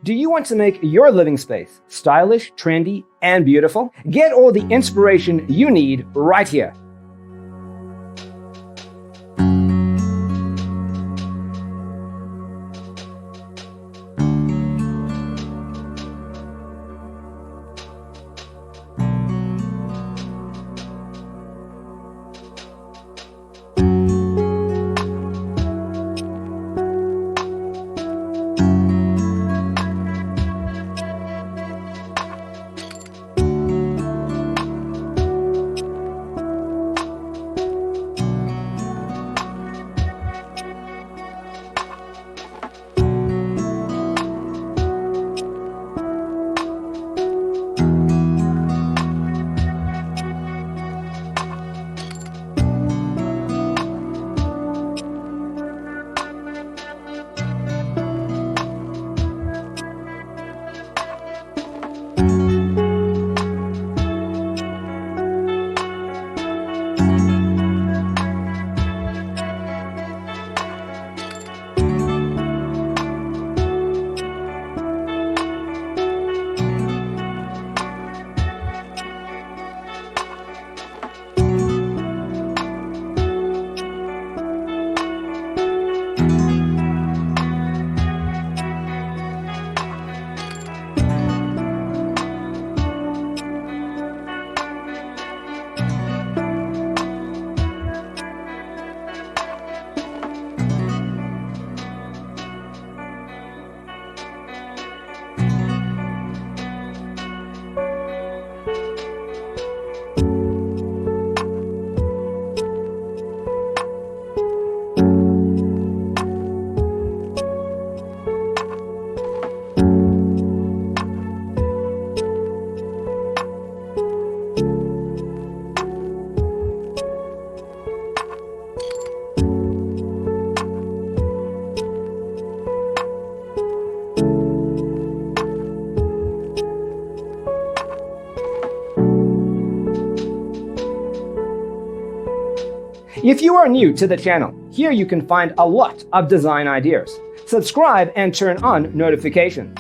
Do you want to make your living space stylish, trendy, and beautiful? Get all the inspiration you need right here. If you are new to the channel, here you can find a lot of design ideas. Subscribe and turn on notifications.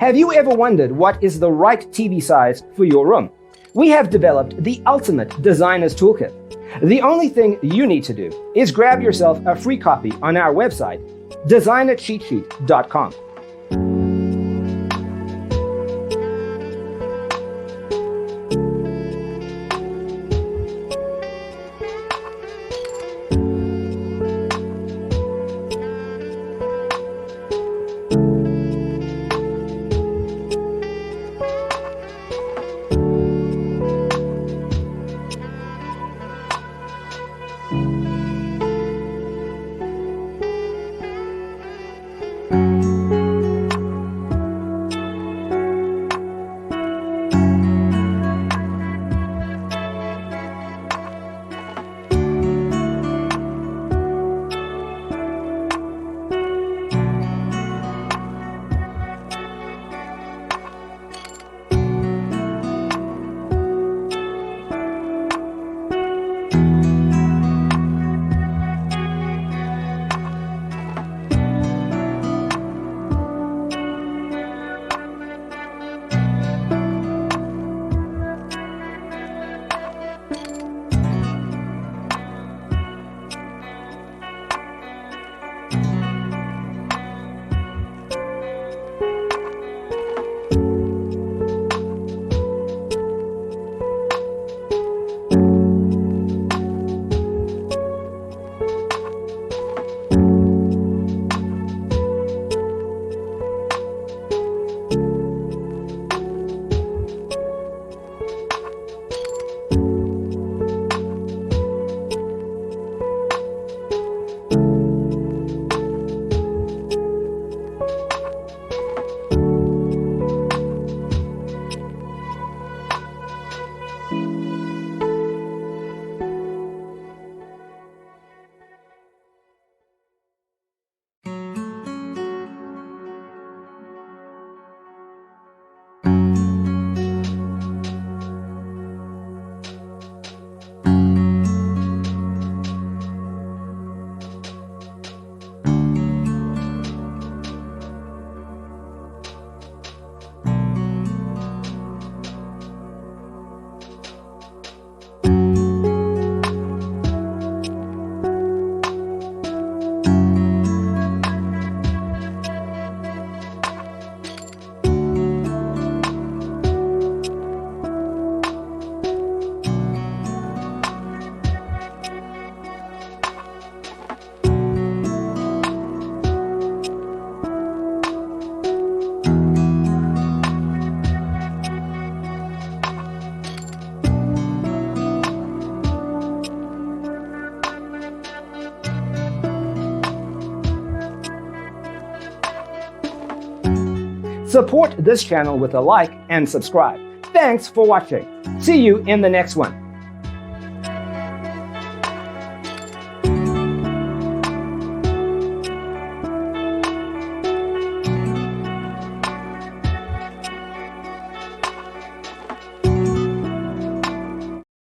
Have you ever wondered what is the right TV size for your room? We have developed the ultimate designer's toolkit. The only thing you need to do is grab yourself a free copy on our website, designercheatsheet.com. Support this channel with a like and subscribe. Thanks for watching. See you in the next one.